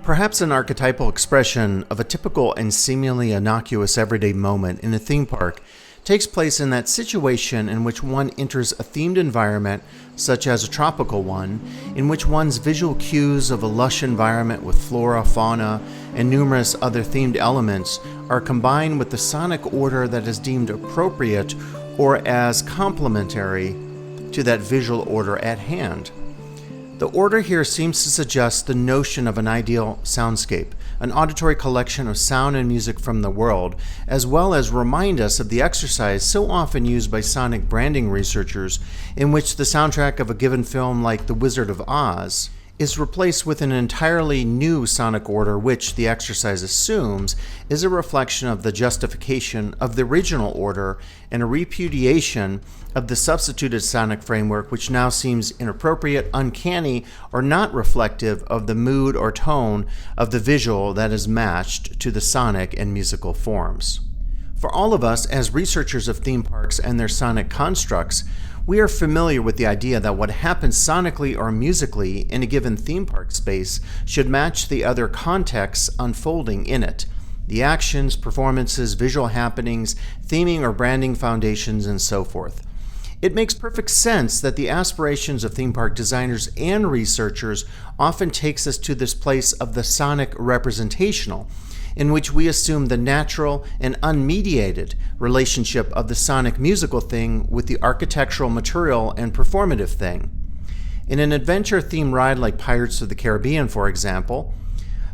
Perhaps an archetypal expression of a typical and seemingly innocuous everyday moment in a theme park takes place in that situation in which one enters a themed environment, such as a tropical one, in which one's visual cues of a lush environment with flora, fauna, and numerous other themed elements are combined with the sonic order that is deemed appropriate or as complementary to that visual order at hand. The order here seems to suggest the notion of an ideal soundscape, an auditory collection of sound and music from the world, as well as remind us of the exercise so often used by sonic branding researchers, in which the soundtrack of a given film like The Wizard of Oz is replaced with an entirely new sonic order, which the exercise assumes is a reflection of the justification of the original order and a repudiation of the substituted sonic framework, which now seems inappropriate, uncanny, or not reflective of the mood or tone of the visual that is matched to the sonic and musical forms. For all of us, as researchers of theme parks and their sonic constructs, we are familiar with the idea that what happens sonically or musically in a given theme park space should match the other contexts unfolding in it. The actions, performances, visual happenings, theming or branding foundations, and so forth. It makes perfect sense that the aspirations of theme park designers and researchers often takes us to this place of the sonic representational, in which we assume the natural and unmediated relationship of the sonic musical thing with the architectural, material, and performative thing. In an adventure-themed ride like Pirates of the Caribbean, for example,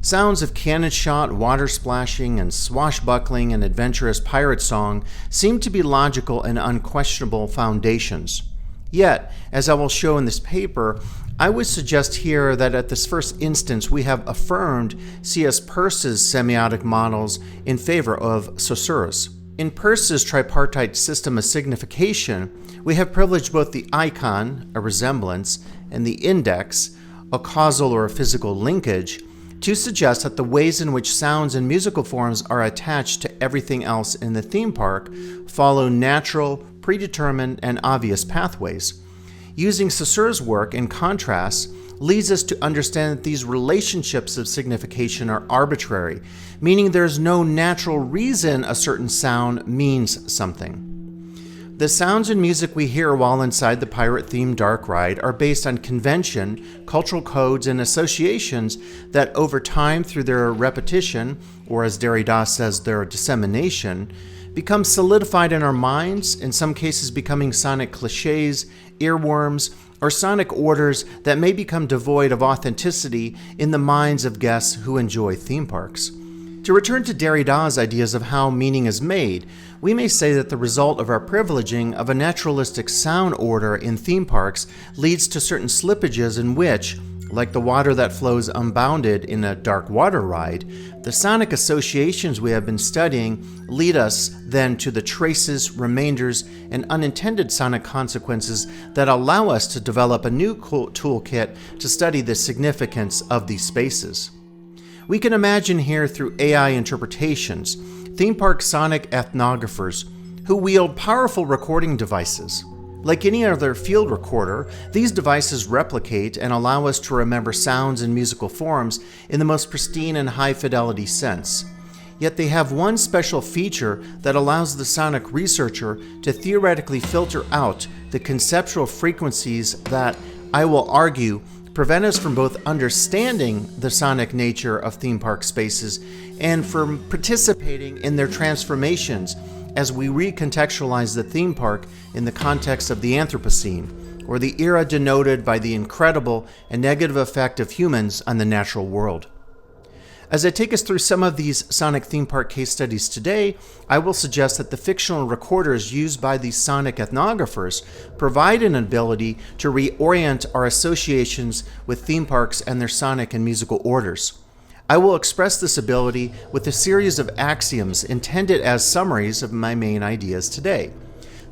sounds of cannon shot, water splashing, and swashbuckling and adventurous pirate song seem to be logical and unquestionable foundations. Yet, as I will show in this paper, I would suggest here that at this first instance we have affirmed C.S. Peirce's semiotic models in favor of Saussure's. In Peirce's tripartite system of signification, we have privileged both the icon, a resemblance, and the index, a causal or a physical linkage, to suggest that the ways in which sounds and musical forms are attached to everything else in the theme park follow natural, predetermined, and obvious pathways. Using Saussure's work in contrast leads us to understand that these relationships of signification are arbitrary, meaning there is no natural reason a certain sound means something. The sounds and music we hear while inside the pirate-themed dark ride are based on convention, cultural codes, and associations that over time, through their repetition, or as Derrida says, their dissemination, become solidified in our minds, in some cases becoming sonic cliches, earworms, or sonic orders that may become devoid of authenticity in the minds of guests who enjoy theme parks. To return to Derrida's ideas of how meaning is made, we may say that the result of our privileging of a naturalistic sound order in theme parks leads to certain slippages in which, like the water that flows unbounded in a dark water ride, the sonic associations we have been studying lead us then to the traces, remainders, and unintended sonic consequences that allow us to develop a new toolkit to study the significance of these spaces. We can imagine here through AI interpretations, theme park sonic ethnographers who wield powerful recording devices. Like any other field recorder, these devices replicate and allow us to remember sounds and musical forms in the most pristine and high-fidelity sense. Yet they have one special feature that allows the sonic researcher to theoretically filter out the conceptual frequencies that, I will argue, prevent us from both understanding the sonic nature of theme park spaces and from participating in their transformations as we recontextualize the theme park in the context of the Anthropocene, or the era denoted by the incredible and negative effect of humans on the natural world. As I take us through some of these sonic theme park case studies today, I will suggest that the fictional recorders used by these sonic ethnographers provide an ability to reorient our associations with theme parks and their sonic and musical orders. I will express this ability with a series of axioms intended as summaries of my main ideas today.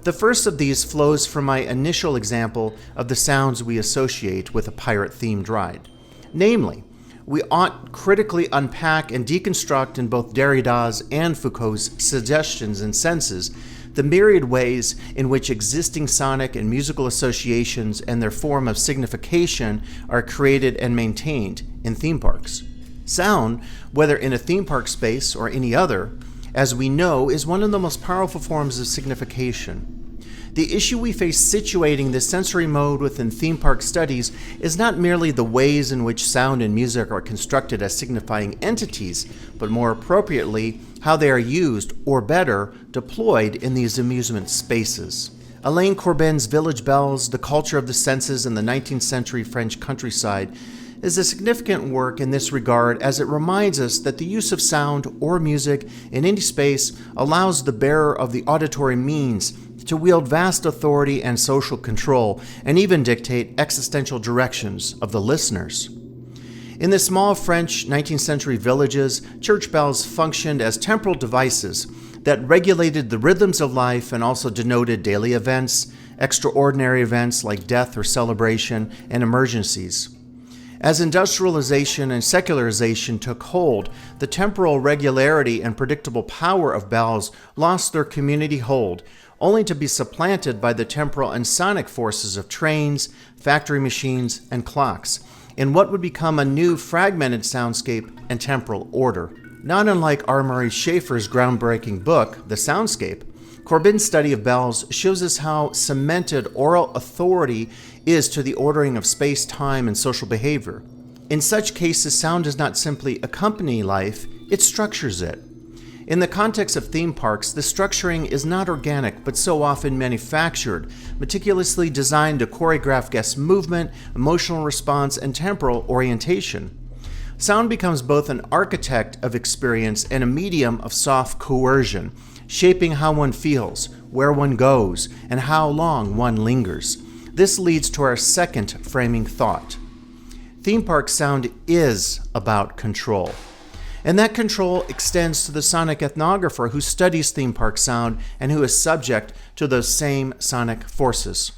The first of these flows from my initial example of the sounds we associate with a pirate-themed ride. Namely, we ought critically unpack and deconstruct in both Derrida's and Foucault's suggestions and senses the myriad ways in which existing sonic and musical associations and their form of signification are created and maintained in theme parks. Sound, whether in a theme park space or any other, as we know, is one of the most powerful forms of signification. The issue we face situating this sensory mode within theme park studies is not merely the ways in which sound and music are constructed as signifying entities, but more appropriately, how they are used, or better, deployed in these amusement spaces. Alain Corbin's Village Bells, The Culture of the Senses in the 19th Century French Countryside, is a significant work in this regard, as it reminds us that the use of sound or music in any space allows the bearer of the auditory means to wield vast authority and social control, and even dictate existential directions of the listeners. In the small French 19th century villages, church bells functioned as temporal devices that regulated the rhythms of life and also denoted daily events, extraordinary events like death or celebration, and emergencies. As industrialization and secularization took hold, the temporal regularity and predictable power of bells lost their community hold, only to be supplanted by the temporal and sonic forces of trains, factory machines, and clocks, in what would become a new fragmented soundscape and temporal order. Not unlike R. Murray Schafer's groundbreaking book, The Soundscape, Corbin's study of bells shows us how cemented oral authority is to the ordering of space, time, and social behavior. In such cases, sound does not simply accompany life, it structures it. In the context of theme parks, the structuring is not organic, but so often manufactured, meticulously designed to choreograph guest movement, emotional response, and temporal orientation. Sound becomes both an architect of experience and a medium of soft coercion, shaping how one feels, where one goes, and how long one lingers. This leads to our second framing thought. Theme park sound is about control. And that control extends to the sonic ethnographer who studies theme park sound and who is subject to those same sonic forces.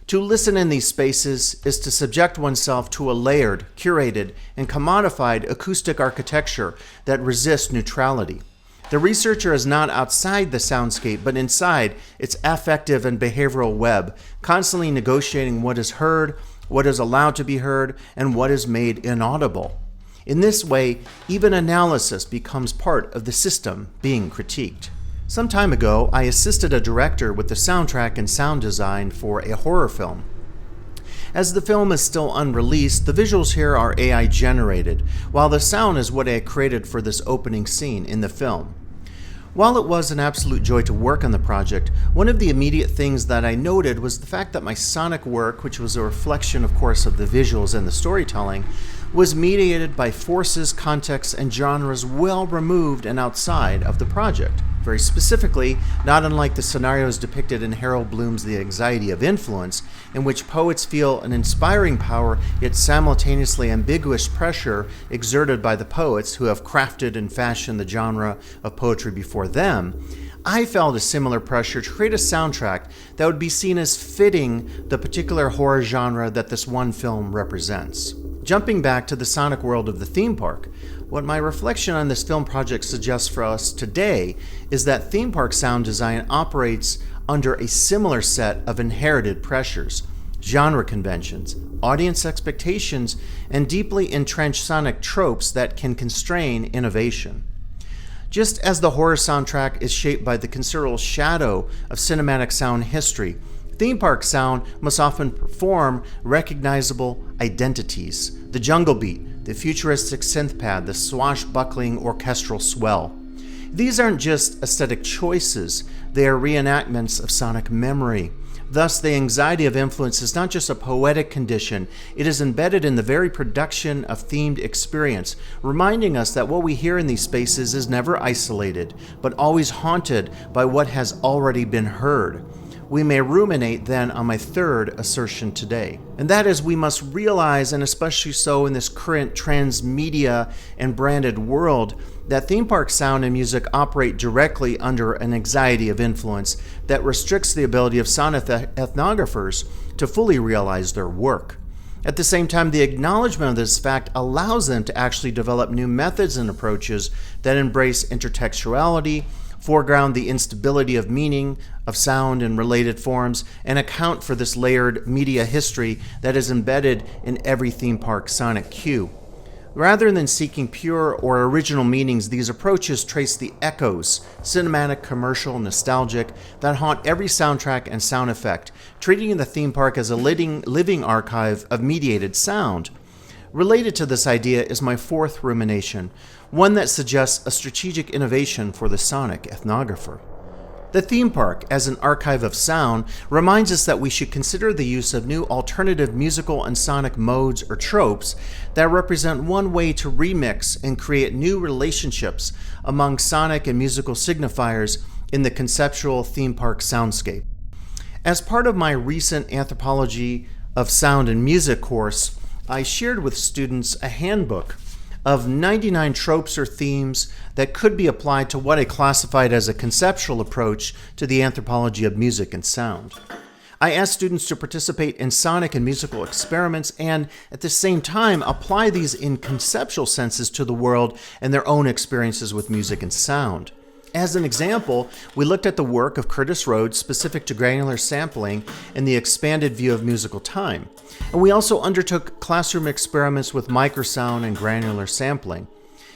To listen in these spaces is to subject oneself to a layered, curated, and commodified acoustic architecture that resists neutrality. The researcher is not outside the soundscape, but inside its affective and behavioral web, constantly negotiating what is heard, what is allowed to be heard, and what is made inaudible. In this way, even analysis becomes part of the system being critiqued. Some time ago, I assisted a director with the soundtrack and sound design for a horror film. As the film is still unreleased, the visuals here are AI generated, while the sound is what I created for this opening scene in the film. While it was an absolute joy to work on the project, one of the immediate things that I noted was the fact that my sonic work, which was a reflection, of course, of the visuals and the storytelling, was mediated by forces, contexts, and genres well removed and outside of the project. Very specifically, not unlike the scenarios depicted in Harold Bloom's The Anxiety of Influence, in which poets feel an inspiring power, yet simultaneously ambiguous pressure exerted by the poets who have crafted and fashioned the genre of poetry before them, I felt a similar pressure to create a soundtrack that would be seen as fitting the particular horror genre that this one film represents. Jumping back to the sonic world of the theme park, what my reflection on this film project suggests for us today is that theme park sound design operates under a similar set of inherited pressures, genre conventions, audience expectations, and deeply entrenched sonic tropes that can constrain innovation. Just as the horror soundtrack is shaped by the considerable shadow of cinematic sound history, theme park sound must often perform recognizable identities. The jungle beat, the futuristic synth pad, the swashbuckling orchestral swell. These aren't just aesthetic choices, they are reenactments of sonic memory. Thus, the anxiety of influence is not just a poetic condition, it is embedded in the very production of themed experience, reminding us that what we hear in these spaces is never isolated, but always haunted by what has already been heard. We may ruminate then on my third assertion today, and that is we must realize, and especially so in this current transmedia and branded world, that theme park sound and music operate directly under an anxiety of influence that restricts the ability of sound ethnographers to fully realize their work. At the same time, the acknowledgement of this fact allows them to actually develop new methods and approaches that embrace intertextuality, foreground the instability of meaning, of sound and related forms, and account for this layered media history that is embedded in every theme park sonic cue. Rather than seeking pure or original meanings, these approaches trace the echoes, cinematic, commercial, nostalgic, that haunt every soundtrack and sound effect, treating the theme park as a living archive of mediated sound. Related to this idea is my fourth rumination, one that suggests a strategic innovation for the sonic ethnographer. The theme park, as an archive of sound, reminds us that we should consider the use of new alternative musical and sonic modes or tropes that represent one way to remix and create new relationships among sonic and musical signifiers in the conceptual theme park soundscape. As part of my recent Anthropology of Sound and Music course, I shared with students a handbook of 99 tropes or themes that could be applied to what I classified as a conceptual approach to the anthropology of music and sound. I asked students to participate in sonic and musical experiments and, at the same time, apply these in conceptual senses to the world and their own experiences with music and sound. As an example, we looked at the work of Curtis Rhodes specific to granular sampling and the expanded view of musical time. And we also undertook classroom experiments with microsound and granular sampling.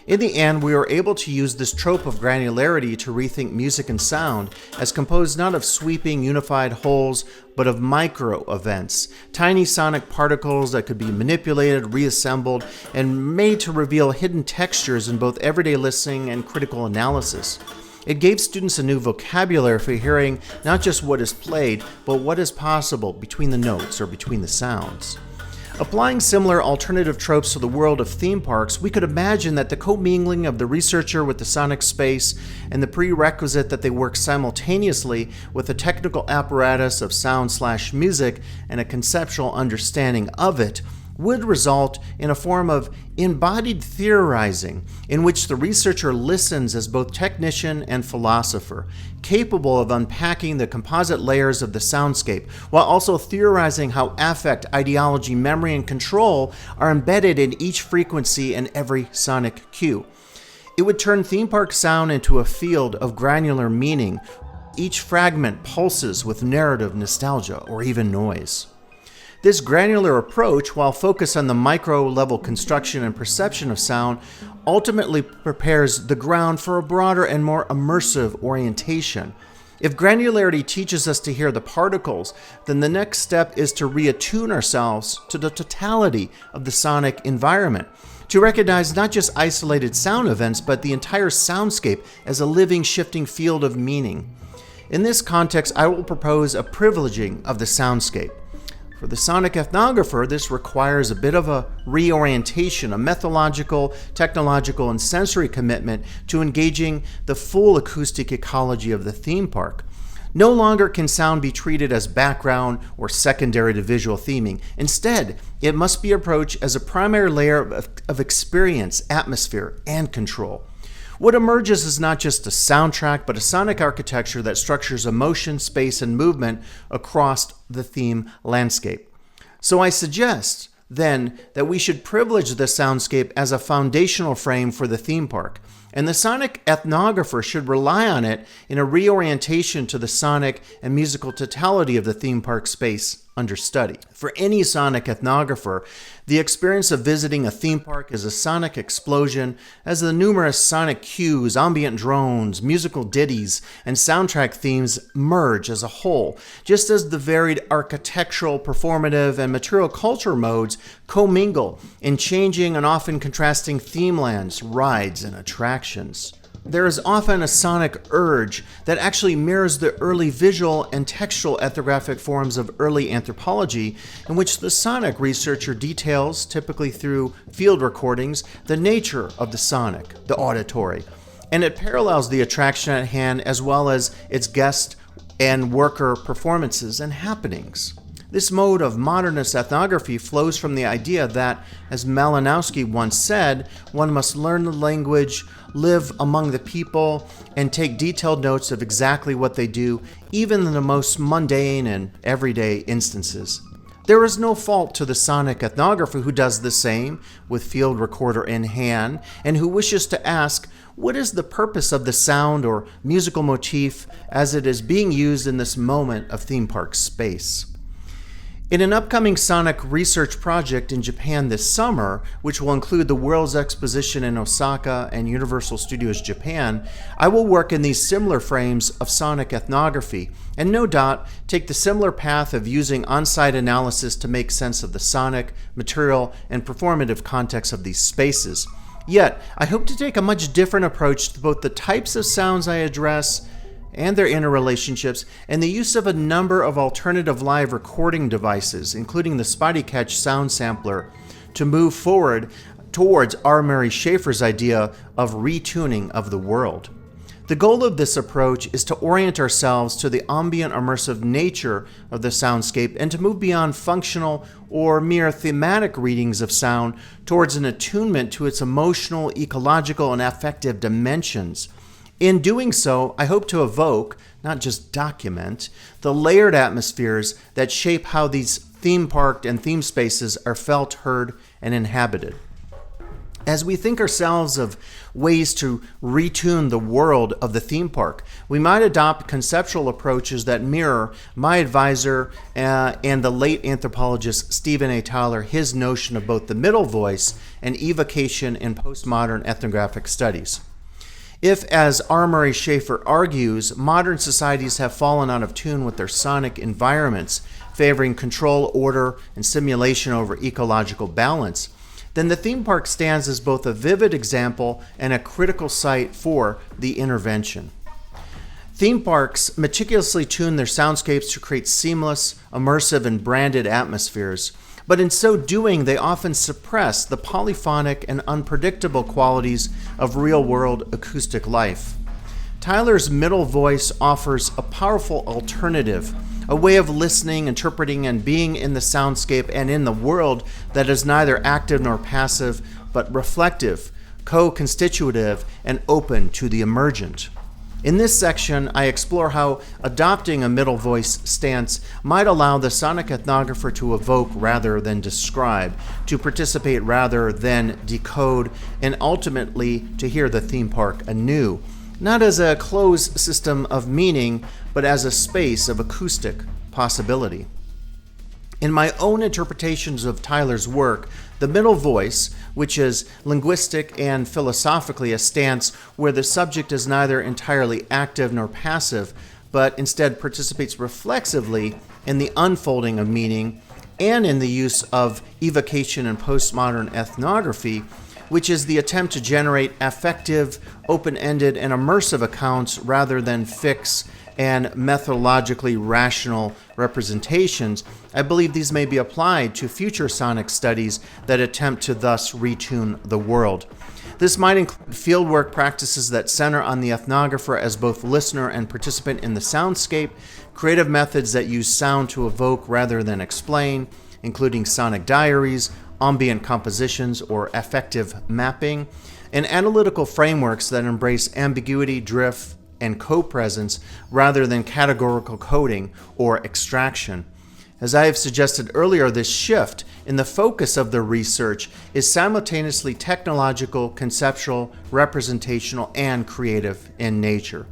In the end, we were able to use this trope of granularity to rethink music and sound as composed not of sweeping, unified wholes, but of micro-events, tiny sonic particles that could be manipulated, reassembled, and made to reveal hidden textures in both everyday listening and critical analysis. It gave students a new vocabulary for hearing not just what is played, but what is possible between the notes or between the sounds. Applying similar alternative tropes to the world of theme parks, we could imagine that the commingling of the researcher with the sonic space and the prerequisite that they work simultaneously with the technical apparatus of sound/music and a conceptual understanding of it would result in a form of embodied theorizing in which the researcher listens as both technician and philosopher, capable of unpacking the composite layers of the soundscape, while also theorizing how affect, ideology, memory, and control are embedded in each frequency and every sonic cue. It would turn theme park sound into a field of granular meaning. Each fragment pulses with narrative, nostalgia, or even noise. This granular approach, while focused on the micro-level construction and perception of sound, ultimately prepares the ground for a broader and more immersive orientation. If granularity teaches us to hear the particles, then the next step is to reattune ourselves to the totality of the sonic environment, to recognize not just isolated sound events, but the entire soundscape as a living, shifting field of meaning. In this context, I will propose a privileging of the soundscape. For the sonic ethnographer, this requires a bit of a reorientation, a methodological, technological, and sensory commitment to engaging the full acoustic ecology of the theme park. No longer can sound be treated as background or secondary to visual theming. Instead, it must be approached as a primary layer of experience, atmosphere, and control. What emerges is not just a soundtrack, but a sonic architecture that structures emotion, space, and movement across the theme landscape. So I suggest, then, that we should privilege the soundscape as a foundational frame for the theme park, and the sonic ethnographer should rely on it in a reorientation to the sonic and musical totality of the theme park space under study. For any sonic ethnographer, the experience of visiting a theme park is a sonic explosion as the numerous sonic cues, ambient drones, musical ditties, and soundtrack themes merge as a whole, just as the varied architectural, performative, and material culture modes commingle in changing and often contrasting themelands, rides, and attractions. There is often a sonic urge that actually mirrors the early visual and textual ethnographic forms of early anthropology, in which the sonic researcher details, typically through field recordings, the nature of the sonic, the auditory, and it parallels the attraction at hand as well as its guest and worker performances and happenings. This mode of modernist ethnography flows from the idea that, as Malinowski once said, one must learn the language, live among the people, and take detailed notes of exactly what they do, even in the most mundane and everyday instances. There is no fault to the sonic ethnographer who does the same, with field recorder in hand, and who wishes to ask, what is the purpose of the sound or musical motif as it is being used in this moment of theme park space? In an upcoming sonic research project in Japan this summer, which will include the World's Exposition in Osaka and Universal Studios Japan, I will work in these similar frames of sonic ethnography, and no doubt take the similar path of using on-site analysis to make sense of the sonic, material, and performative context of these spaces. Yet, I hope to take a much different approach to both the types of sounds I address and their interrelationships, and the use of a number of alternative live recording devices, including the Spotty Catch sound sampler, to move forward towards R. Murray Schafer's idea of retuning of the world. The goal of this approach is to orient ourselves to the ambient immersive nature of the soundscape and to move beyond functional or mere thematic readings of sound towards an attunement to its emotional, ecological, and affective dimensions. In doing so, I hope to evoke, not just document, the layered atmospheres that shape how these theme parked and theme spaces are felt, heard, and inhabited. As we think ourselves of ways to retune the world of the theme park, we might adopt conceptual approaches that mirror my advisor and the late anthropologist Stephen A. Tyler, his notion of both the middle voice and evocation in postmodern ethnographic studies. If, as R. Murray Schafer argues, modern societies have fallen out of tune with their sonic environments, favoring control, order, and simulation over ecological balance, then the theme park stands as both a vivid example and a critical site for the intervention. Theme parks meticulously tune their soundscapes to create seamless, immersive, and branded atmospheres, but in so doing, they often suppress the polyphonic and unpredictable qualities of real-world acoustic life. Tyler's middle voice offers a powerful alternative, a way of listening, interpreting, and being in the soundscape and in the world that is neither active nor passive, but reflective, co-constitutive, and open to the emergent. In this section, I explore how adopting a middle voice stance might allow the sonic ethnographer to evoke rather than describe, to participate rather than decode, and ultimately to hear the theme park anew, not as a closed system of meaning, but as a space of acoustic possibility. In my own interpretations of Tyler's work, the middle voice, which is linguistic and philosophically a stance where the subject is neither entirely active nor passive, but instead participates reflexively in the unfolding of meaning and in the use of evocation and postmodern ethnography, which is the attempt to generate affective, open-ended, and immersive accounts rather than fixed and methodologically rational representations. I believe these may be applied to future sonic studies that attempt to thus retune the world. This might include fieldwork practices that center on the ethnographer as both listener and participant in the soundscape, creative methods that use sound to evoke rather than explain, including sonic diaries, ambient compositions, or affective mapping, and analytical frameworks that embrace ambiguity, drift, and co-presence rather than categorical coding or extraction. As I have suggested earlier, this shift in the focus of the research is simultaneously technological, conceptual, representational, and creative in nature.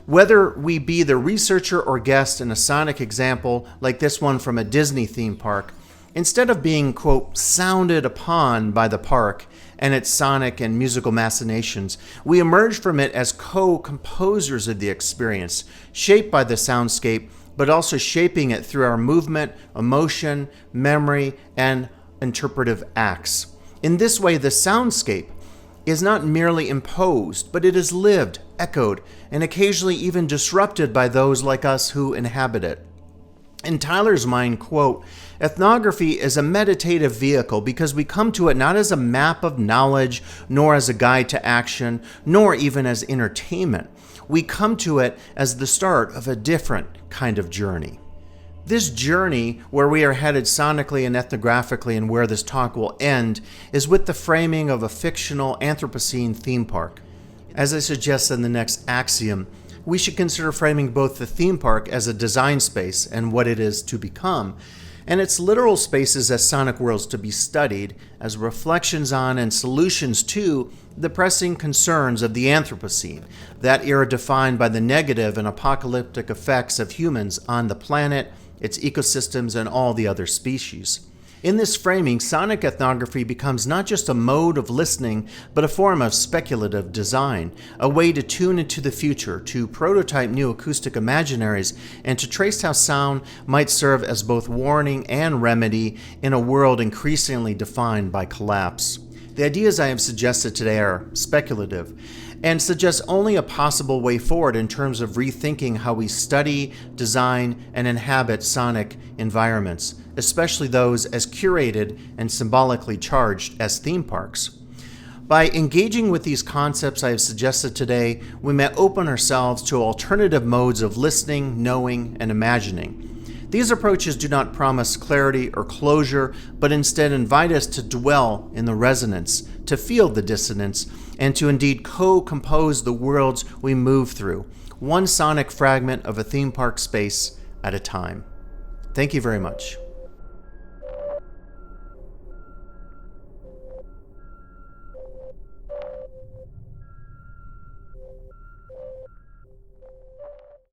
Whether we be the researcher or guest in a sonic example like this one from a Disney theme park, instead of being, quote, sounded upon by the park and its sonic and musical machinations, we emerge from it as co-composers of the experience, shaped by the soundscape, but also shaping it through our movement, emotion, memory, and interpretive acts. In this way, the soundscape is not merely imposed, but it is lived, echoed, and occasionally even disrupted by those like us who inhabit it. In Tyler's mind, quote, ethnography is a meditative vehicle because we come to it not as a map of knowledge, nor as a guide to action, nor even as entertainment. We come to it as the start of a different kind of journey. This journey, where we are headed sonically and ethnographically and where this talk will end, is with the framing of a fictional Anthropocene theme park. As I suggest in the next axiom, we should consider framing both the theme park as a design space and what it is to become, and its literal spaces as sonic worlds to be studied as reflections on and solutions to the pressing concerns of the Anthropocene, that era defined by the negative and apocalyptic effects of humans on the planet, its ecosystems, and all the other species. In this framing, sonic ethnography becomes not just a mode of listening, but a form of speculative design, a way to tune into the future, to prototype new acoustic imaginaries, and to trace how sound might serve as both warning and remedy in a world increasingly defined by collapse. The ideas I have suggested today are speculative and suggest only a possible way forward in terms of rethinking how we study, design, and inhabit sonic environments, especially those as curated and symbolically charged as theme parks. By engaging with these concepts I have suggested today, we may open ourselves to alternative modes of listening, knowing, and imagining. These approaches do not promise clarity or closure, but instead invite us to dwell in the resonance, to feel the dissonance, and to indeed co-compose the worlds we move through, one sonic fragment of a theme park space at a time. Thank you very much.